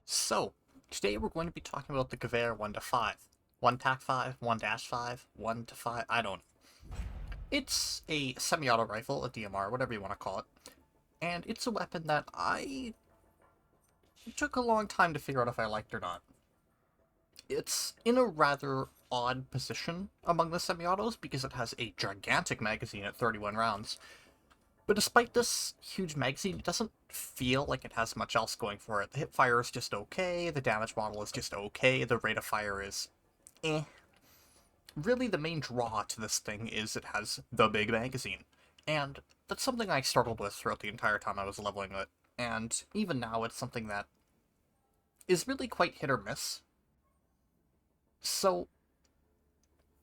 So, today we're going to be talking about the Gewehr 1 to 5. 1 TAC 5, 1 Dash 5, 1 to 5, I don't know. It's a semi-auto rifle, a DMR, whatever you want to call it. And it's a weapon that it took a long time to figure out if I liked or not. It's in a rather odd position among the semi-autos because it has a gigantic magazine at 31 rounds. But despite this huge magazine, it doesn't feel like it has much else going for it. The hip fire is just okay, the damage model is just okay, the rate of fire is eh. Really, the main draw to this thing is it has the big magazine. And that's something I struggled with throughout the entire time I was leveling it. And even now, it's something that is really quite hit or miss. So,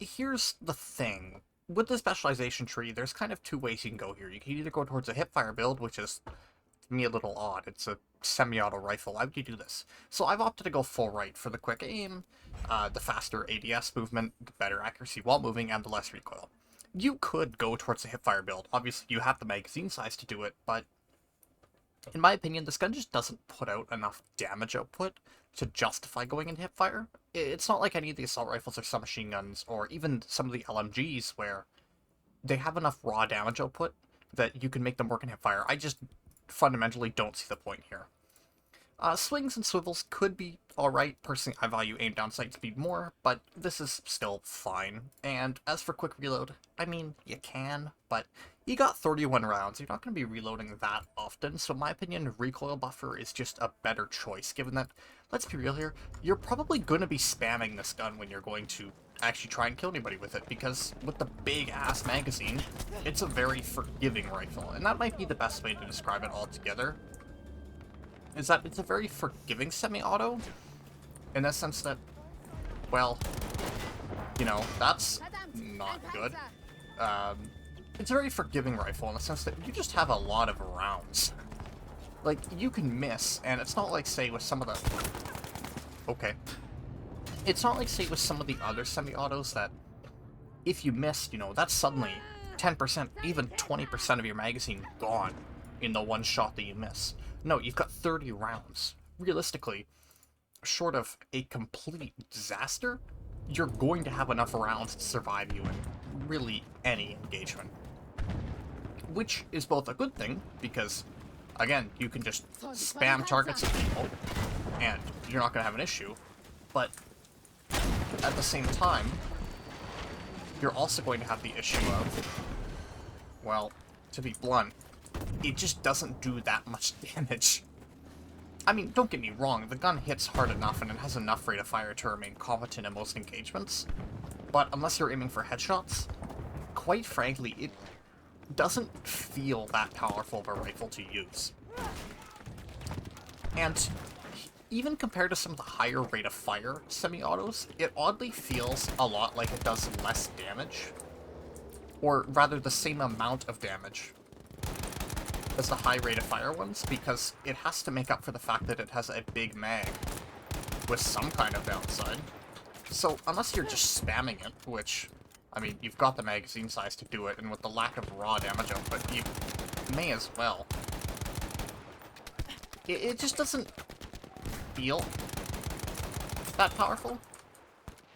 here's the thing. With the specialization tree, there's kind of two ways you can go here. You can either go towards a hipfire build, which is, to me, a little odd. It's a semi-auto rifle. Why would you do this? So I've opted to go full right for the quick aim, the faster ADS movement, the better accuracy while moving, and the less recoil. You could go towards a hipfire build. Obviously, you have the magazine size to do it, but in my opinion, this gun just doesn't put out enough damage output to justify going into hipfire. It's not like any of the assault rifles or submachine guns, or even some of the LMGs, where they have enough raw damage output that you can make them work in hipfire. I just fundamentally don't see the point here. Swings and swivels could be alright. Personally, I value aim down sight speed more, but this is still fine. And as for quick reload, I mean, you can, but you got 31 rounds. You're not going to be reloading that often, so in my opinion, recoil buffer is just a better choice, given that, let's be real here, you're probably going to be spamming this gun when you're going to actually try and kill anybody with it, because with the big-ass magazine, it's a very forgiving rifle, and that might be the best way to describe it altogether, is that it's a very forgiving semi-auto, in the sense that, well, you know, that's not good. It's a very forgiving rifle in the sense that you just have a lot of rounds. Like, you can miss, and it's not like, say, with some of the... Okay. It's not like, say, with some of the other semi-autos that if you missed, you know, that's suddenly 10%, even 20% of your magazine gone in the one shot that you miss. No, you've got 30 rounds. Realistically, short of a complete disaster, you're going to have enough rounds to survive you in really any engagement. Which is both a good thing, because, again, you can just spam targets at people, and you're not going to have an issue, but at the same time, you're also going to have the issue of, well, to be blunt, it just doesn't do that much damage. I mean, don't get me wrong, the gun hits hard enough and it has enough rate of fire to remain competent in most engagements, but unless you're aiming for headshots, quite frankly, it doesn't feel that powerful of a rifle to use. And even compared to some of the higher rate of fire semi-autos, it oddly feels a lot like it does less damage, or rather the same amount of damage as the high rate of fire ones, because it has to make up for the fact that it has a big mag with some kind of downside. So unless you're just spamming it, which, I mean, you've got the magazine size to do it, and with the lack of raw damage output, you may as well. It just doesn't feel that powerful.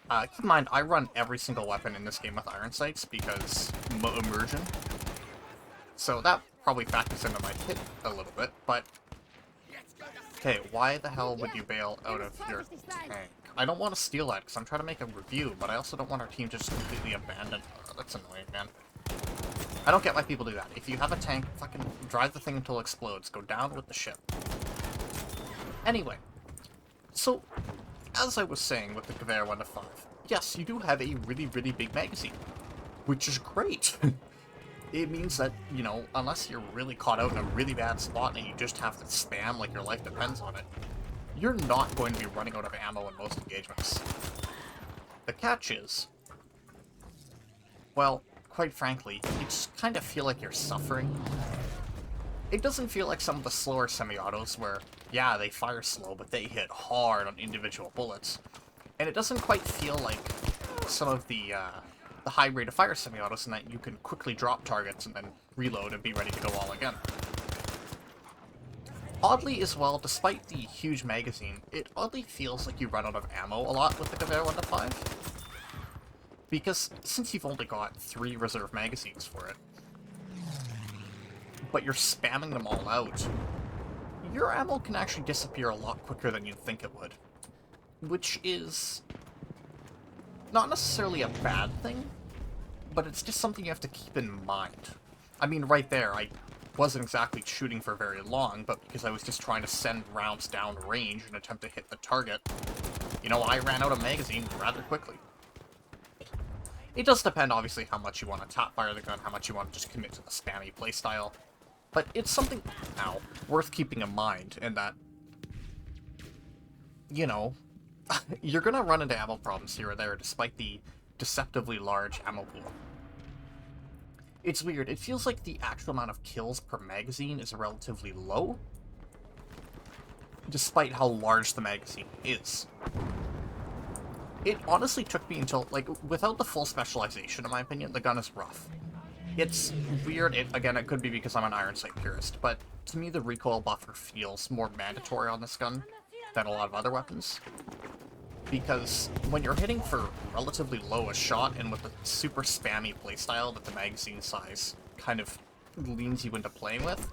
Keep in mind, I run every single weapon in this game with iron sights because immersion. So that probably factors into my hit a little bit, but... Okay, why the hell would you bail out of your tank? I don't want to steal that, because I'm trying to make a review, but I also don't want our team to just completely abandon... that's annoying, man. I don't get why people do that. If you have a tank, fucking drive the thing until it explodes. Go down with the ship. Anyway. So, as I was saying with the Gewehr 1 to 5, yes, you do have a really, really big magazine, which is great. It means that, you know, unless you're really caught out in a really bad spot and you just have to spam like your life depends on it, you're not going to be running out of ammo in most engagements. The catch is, well, quite frankly, you just kind of feel like you're suffering. It doesn't feel like some of the slower semi-autos where, yeah, they fire slow, but they hit hard on individual bullets. And it doesn't quite feel like some of the high rate of fire semi-autos in that you can quickly drop targets and then reload and be ready to go all again. Oddly as well, despite the huge magazine, it oddly feels like you run out of ammo a lot with the Gewehr 1-5. Because since you've only got 3 reserve magazines for it, but you're spamming them all out, your ammo can actually disappear a lot quicker than you'd think it would. Which is not necessarily a bad thing, but it's just something you have to keep in mind. I mean, right there, I wasn't exactly shooting for very long, but because I was just trying to send rounds down range and attempt to hit the target, you know, I ran out of magazine rather quickly. It does depend, obviously, how much you want to top-fire the gun, how much you want to just commit to the spammy playstyle. But it's something, now, worth keeping in mind, in that, you know, you're gonna run into ammo problems here or there, despite the deceptively large ammo pool. It's weird, it feels like the actual amount of kills per magazine is relatively low, despite how large the magazine is. It honestly took me until, like, without the full specialization, in my opinion, the gun is rough. It's weird, again, it could be because I'm an iron sight purist, but to me the recoil buffer feels more mandatory on this gun than a lot of other weapons. Because when you're hitting for relatively low a shot, and with the super spammy playstyle that the magazine size kind of leans you into playing with,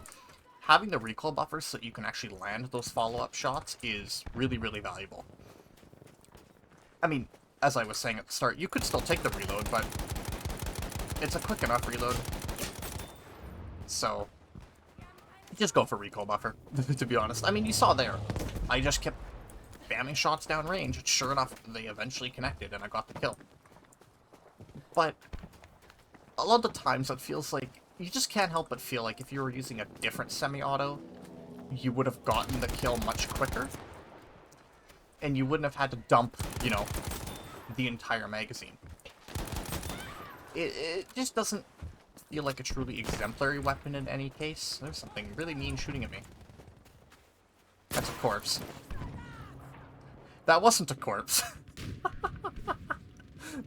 having the recoil buffers so that you can actually land those follow-up shots is really, really valuable. I mean, as I was saying at the start, you could still take the reload, but it's a quick enough reload. So, just go for recoil buffer, to be honest. I mean, you saw there. I just kept spamming shots down range, and sure enough, they eventually connected, and I got the kill. But a lot of the times, it feels like you just can't help but feel like if you were using a different semi-auto, you would have gotten the kill much quicker. And you wouldn't have had to dump, you know, the entire magazine. It just doesn't feel like a truly exemplary weapon in any case. There's something really mean shooting at me. That's a corpse. That wasn't a corpse.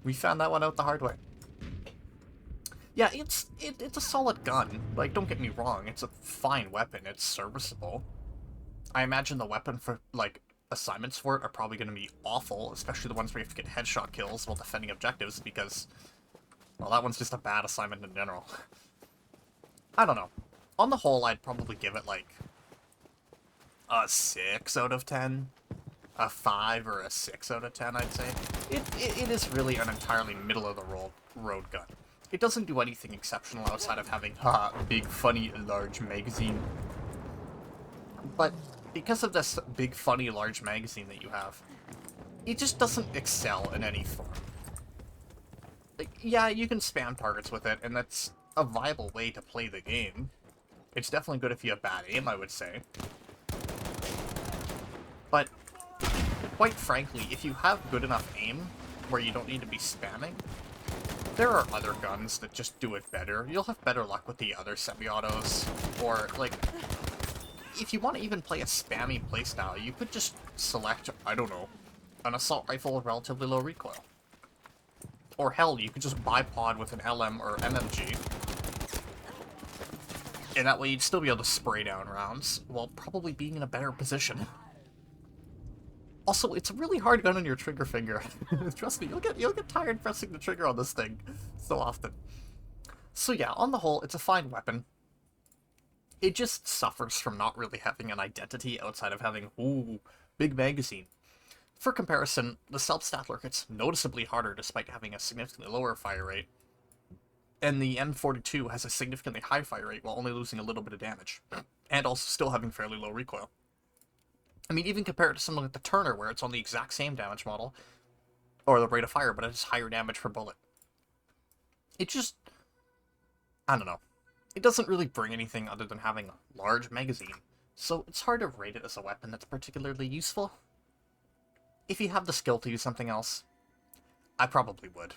We found that one out the hard way. Yeah, it's a solid gun. Like, don't get me wrong, it's a fine weapon. It's serviceable. I imagine the weapon for, like, assignments for it are probably going to be awful, especially the ones where you have to get headshot kills while defending objectives, because, well, that one's just a bad assignment in general. I don't know. On the whole, I'd probably give it, like, a 6 out of 10. A 5 or a 6 out of 10, I'd say. It is really an entirely middle-of-the-road gun. It doesn't do anything exceptional outside of having, big, funny, large magazine. But because of this big, funny, large magazine that you have, it just doesn't excel in any form. Like, yeah, you can spam targets with it, and that's a viable way to play the game. It's definitely good if you have bad aim, I would say. But quite frankly, if you have good enough aim, where you don't need to be spamming, there are other guns that just do it better. You'll have better luck with the other semi-autos, or, like, if you want to even play a spammy playstyle, you could just select, I don't know, an assault rifle with relatively low recoil. Or hell, you could just bipod with an LM or MMG, and that way you'd still be able to spray down rounds, while probably being in a better position. Also, it's a really hard gun on your trigger finger. Trust me, you'll get tired pressing the trigger on this thing so often. So yeah, on the whole, it's a fine weapon. It just suffers from not really having an identity outside of having, ooh, big magazine. For comparison, the Self-Statler gets noticeably harder despite having a significantly lower fire rate. And the M42 has a significantly high fire rate while only losing a little bit of damage. And also still having fairly low recoil. I mean, even compared to something like the Turner, where it's on the exact same damage model, or the rate of fire, but it has higher damage per bullet. It just, I don't know. It doesn't really bring anything other than having a large magazine, so it's hard to rate it as a weapon that's particularly useful. If you have the skill to use something else, I probably would.